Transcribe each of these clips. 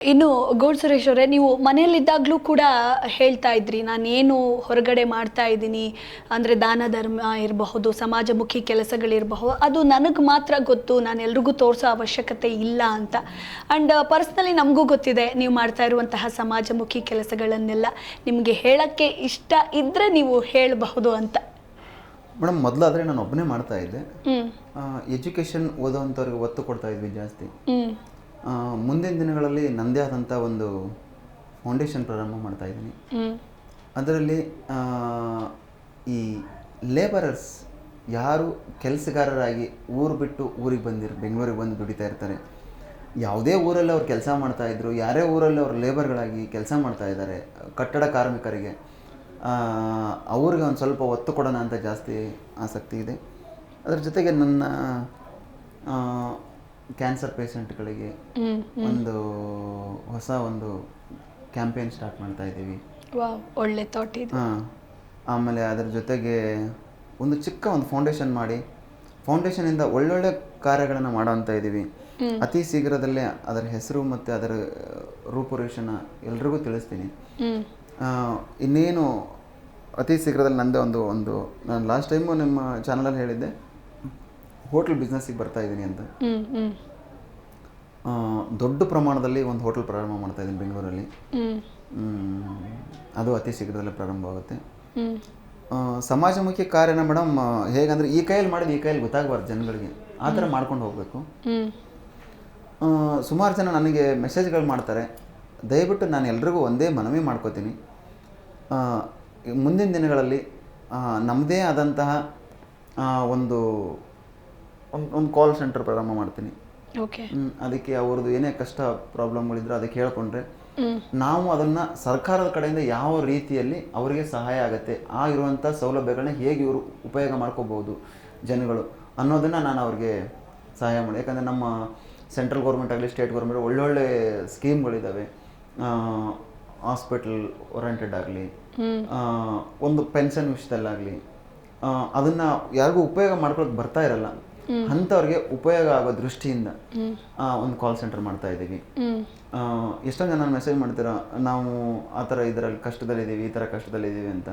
ಇನ್ನು ಗೌಡ್ ಸುರೇಶ್ ಅವರೇ, ನೀವು ಮನೆಯಲ್ಲಿದ್ದಾಗಲೂ ಕೂಡ ಹೇಳ್ತಾ ಇದ್ರಿ, ನಾನೇನು ಹೊರಗಡೆ ಮಾಡ್ತಾ ಇದ್ದೀನಿ ಅಂದರೆ ದಾನ ಧರ್ಮ ಇರಬಹುದು, ಸಮಾಜಮುಖಿ ಕೆಲಸಗಳಿರಬಹುದು, ಅದು ನನಗೆ ಮಾತ್ರ ಗೊತ್ತು, ನಾನು ಎಲ್ರಿಗೂ ತೋರಿಸೋ ಅವಶ್ಯಕತೆ ಇಲ್ಲ ಅಂತ. ಆ್ಯಂಡ್ ಪರ್ಸ್ನಲಿ ನಮಗೂ ಗೊತ್ತಿದೆ ನೀವು ಮಾಡ್ತಾ ಇರುವಂತಹ ಸಮಾಜಮುಖಿ ಕೆಲಸಗಳನ್ನೆಲ್ಲ. ನಿಮಗೆ ಹೇಳೋಕ್ಕೆ ಇಷ್ಟ ಇದ್ದರೆ ನೀವು ಹೇಳಬಹುದು ಅಂತ. ಮೇಡಮ್, ಮೊದಲಾದರೆ ನಾನು ಒಬ್ಬನೇ ಮಾಡ್ತಾ ಇದ್ದೆ. ಎಜುಕೇಷನ್ ಓದೋವಂಥವ್ರಿಗೆ ಒತ್ತು ಕೊಡ್ತಾ ಇದ್ವಿ ಜಾಸ್ತಿ. ಮುಂದಿನ ದಿನಗಳಲ್ಲಿ ನನ್ನದೇ ಆದಂಥ ಒಂದು ಫೌಂಡೇಶನ್ ಪ್ರಾರಂಭ ಮಾಡ್ತಾ ಇದ್ದೀನಿ. ಅದರಲ್ಲಿ ಈ ಲೇಬರರ್ಸ್ ಯಾರು ಕೆಲಸಗಾರರಾಗಿ ಊರು ಬಿಟ್ಟು ಊರಿಗೆ ಬೆಂಗಳೂರಿಗೆ ಬಂದು ದುಡಿತಾ ಇರ್ತಾರೆ, ಯಾವುದೇ ಊರಲ್ಲಿ ಅವ್ರು ಕೆಲಸ ಮಾಡ್ತಾಯಿದ್ರು, ಯಾರೇ ಊರಲ್ಲಿ ಅವ್ರು ಲೇಬರ್ಗಳಾಗಿ ಕೆಲಸ ಮಾಡ್ತಾ ಇದ್ದಾರೆ, ಕಟ್ಟಡ ಕಾರ್ಮಿಕರಿಗೆ ಅವ್ರಿಗೆ ಒಂದು ಸ್ವಲ್ಪ ಒತ್ತು ಕೊಡೋಣ ಅಂತ ಜಾಸ್ತಿ ಆಸಕ್ತಿ ಇದೆ. ಅದರ ಜೊತೆಗೆ ನನ್ನ ಕ್ಯಾನ್ಸರ್ ಪೇಷಂಟ್ಗಳಿಗೆ ಒಂದು ಹೊಸ ಒಂದು ಕ್ಯಾಂಪೇನ್ ಸ್ಟಾರ್ಟ್ ಮಾಡ್ತಾ ಇದ್ದೀವಿ. ಒಳ್ಳೆ ಥಾಟ್ ಇದೆ. ಆಮೇಲೆ ಅದರ ಜೊತೆಗೆ ಒಂದು ಚಿಕ್ಕ ಒಂದು ಫೌಂಡೇಶನ್ ಮಾಡಿ ಫೌಂಡೇಶನಿಂದ ಒಳ್ಳೊಳ್ಳೆ ಕಾರ್ಯಗಳನ್ನು ಮಾಡೋಂಥ ಇದ್ದೀವಿ. ಅತಿ ಶೀಘ್ರದಲ್ಲೇ ಅದರ ಹೆಸರು ಮತ್ತು ಅದರ ರೂಪುರೇಷನ ಎಲ್ರಿಗೂ ತಿಳಿಸ್ತೀನಿ. ಇನ್ನೇನು ಅತಿ ಶೀಘ್ರದಲ್ಲಿ ನನ್ನದೇ ಒಂದು ನಾನು ಲಾಸ್ಟ್ ಟೈಮು ನಿಮ್ಮ ಚಾನಲಲ್ಲಿ ಹೇಳಿದ್ದೆ, ಹೋಟೆಲ್ ಬಿಸ್ನೆಸ್ಸಿಗೆ ಬರ್ತಾ ಇದ್ದೀನಿ ಅಂತ. ದೊಡ್ಡ ಪ್ರಮಾಣದಲ್ಲಿ ಒಂದು ಹೋಟೆಲ್ ಪ್ರಾರಂಭ ಮಾಡ್ತಾ ಇದ್ದೀನಿ ಬೆಂಗಳೂರಲ್ಲಿ. ಅದು ಅತಿ ಶೀಘ್ರದಲ್ಲೇ ಪ್ರಾರಂಭವಾಗುತ್ತೆ. ಸಮಾಜಮುಖಿ ಕಾರ್ಯನ ಮೇಡಮ್ ಹೇಗಂದರೆ, ಈ ಕೈಯಲ್ಲಿ ಮಾಡಿದ ಈ ಕೈಯಲ್ಲಿ ಗೊತ್ತಾಗಬಾರ್ದು ಜನಗಳಿಗೆ, ಆ ಥರ ಮಾಡ್ಕೊಂಡು ಹೋಗಬೇಕು. ಸುಮಾರು ಜನ ನನಗೆ ಮೆಸೇಜ್ಗಳು ಮಾಡ್ತಾರೆ. ದಯವಿಟ್ಟು ನಾನು ಎಲ್ರಿಗೂ ಒಂದೇ ಮನವಿ ಮಾಡ್ಕೋತೀನಿ, ಮುಂದಿನ ದಿನಗಳಲ್ಲಿ ನಮ್ಮದೇ ಆದಂತಹ ಒಂದು ಕಾಲ್ ಸೆಂಟರ್ ಪ್ರಾರಂಭ ಮಾಡ್ತೀನಿ. ಅದಕ್ಕೆ ಅವ್ರದ್ದು ಏನೇ ಕಷ್ಟ ಪ್ರಾಬ್ಲಮ್ಗಳಿದ್ರೆ ಅದಕ್ಕೆ ಹೇಳ್ಕೊಂಡ್ರೆ ನಾವು ಅದನ್ನು ಸರ್ಕಾರದ ಕಡೆಯಿಂದ ಯಾವ ರೀತಿಯಲ್ಲಿ ಅವರಿಗೆ ಸಹಾಯ ಆಗುತ್ತೆ, ಇರುವಂಥ ಸೌಲಭ್ಯಗಳನ್ನ ಹೇಗೆ ಇವರು ಉಪಯೋಗ ಮಾಡ್ಕೋಬೋದು ಜನಗಳು ಅನ್ನೋದನ್ನು ನಾನು ಅವ್ರಿಗೆ ಸಹಾಯ ಮಾಡಿ. ಯಾಕಂದರೆ ನಮ್ಮ ಸೆಂಟ್ರಲ್ ಗೌರ್ಮೆಂಟ್ ಆಗಲಿ ಸ್ಟೇಟ್ ಗೌರ್ಮೆಂಟ್ ಒಳ್ಳೊಳ್ಳೆ ಸ್ಕೀಮ್ಗಳಿದ್ದಾವೆ. ಹಾಸ್ಪಿಟಲ್ ಓರಿಯೆಂಟೆಡ್ ಆಗಲಿ, ಒಂದು ಪೆನ್ಷನ್ ವಿಷಯದಲ್ಲಾಗಲಿ, ಅದನ್ನು ಯಾರಿಗೂ ಉಪಯೋಗ ಮಾಡ್ಕೊಳಕ್ಕೆ ಬರ್ತಾ ಇರಲ್ಲ ಅಂಥವ್ರಿಗೆ ಉಪಯೋಗ ಆಗೋ ದೃಷ್ಟಿಯಿಂದ ಒಂದು ಕಾಲ್ ಸೆಂಟರ್ ಮಾಡ್ತಾ ಇದ್ದೀವಿ. ಎಷ್ಟೊಂದು ಜನ ಮೆಸೇಜ್ ಮಾಡ್ತೀರಾ, ನಾವು ಆ ಥರ ಇದರಲ್ಲಿ ಕಷ್ಟದಲ್ಲಿದ್ದೀವಿ, ಈ ಥರ ಕಷ್ಟದಲ್ಲಿದ್ದೀವಿ ಅಂತ.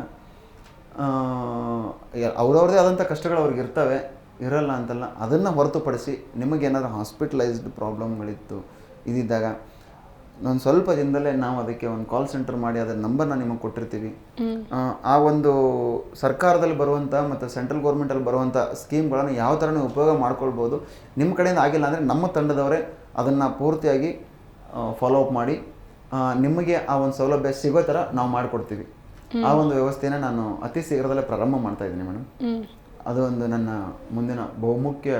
ಅವ್ರವ್ರದ್ದೇ ಆದಂಥ ಕಷ್ಟಗಳು ಅವ್ರಿಗೆ ಇರಲ್ಲ ಅಂತಲ್ಲ. ಅದನ್ನು ಹೊರತುಪಡಿಸಿ ನಿಮಗೇನಾದರೂ ಹಾಸ್ಪಿಟಲೈಸ್ಡ್ ಪ್ರಾಬ್ಲಮ್ಗಳಿತ್ತು ಇದ್ದಾಗ ಒಂದು ಸ್ವಲ್ಪ ದಿನದಲ್ಲೇ ನಾವು ಅದಕ್ಕೆ ಒಂದು ಕಾಲ್ ಸೆಂಟರ್ ಮಾಡಿ ಅದರ ನಂಬರ್ನ ನಿಮಗೆ ಕೊಟ್ಟಿರ್ತೀವಿ. ಆ ಒಂದು ಸರ್ಕಾರದಲ್ಲಿ ಬರುವಂಥ ಮತ್ತು ಸೆಂಟ್ರಲ್ ಗೌರ್ಮೆಂಟಲ್ಲಿ ಬರುವಂಥ ಸ್ಕೀಮ್ಗಳನ್ನು ಯಾವ ಥರ ನೀವು ಉಪಯೋಗ ಮಾಡ್ಕೊಳ್ಬೋದು. ನಿಮ್ಮ ಕಡೆಯಿಂದ ಆಗಿಲ್ಲ ಅಂದರೆ ನಮ್ಮ ತಂಡದವರೇ ಅದನ್ನು ಪೂರ್ತಿಯಾಗಿ ಫಾಲೋ ಅಪ್ ಮಾಡಿ ನಿಮಗೆ ಆ ಒಂದು ಸೌಲಭ್ಯ ಸಿಗೋ ಥರ ನಾವು ಮಾಡಿಕೊಡ್ತೀವಿ. ಆ ಒಂದು ವ್ಯವಸ್ಥೆನ ನಾನು ಅತಿ ಶೀಘ್ರದಲ್ಲೇ ಪ್ರಾರಂಭ ಮಾಡ್ತಾ ಇದ್ದೀನಿ ಮೇಡಮ್. ಅದು ಒಂದು ನನ್ನ ಮುಂದಿನ ಬಹುಮುಖ್ಯ.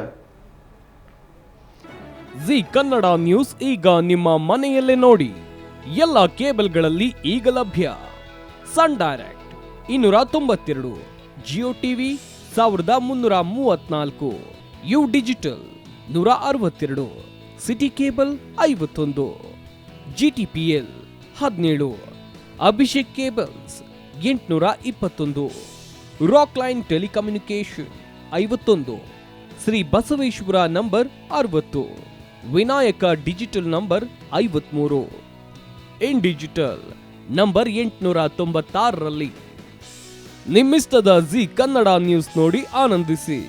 ಜಿ ಕನ್ನಡ ನ್ಯೂಸ್ ಈಗ ನಿಮ್ಮ ಮನೆಯಲ್ಲೇ ನೋಡಿ. ಎಲ್ಲ ಕೇಬಲ್ಗಳಲ್ಲಿ ಈಗ ಲಭ್ಯ. Sun Direct 292, Jio TV 1334, U digital 162, city cable 51, GTPL 17, Abhishek cables 821, Rockline telecommunication 51, Shri Basaveshwara number 60, Vinayaka digital number 53, in digital number 896ರಲ್ಲಿ. ನಿಮ್ಮಿಸ್ತದ ಜಿ ಕನ್ನಡ ನ್ಯೂಸ್ ನೋಡಿ ಆನಂದಿಸಿ.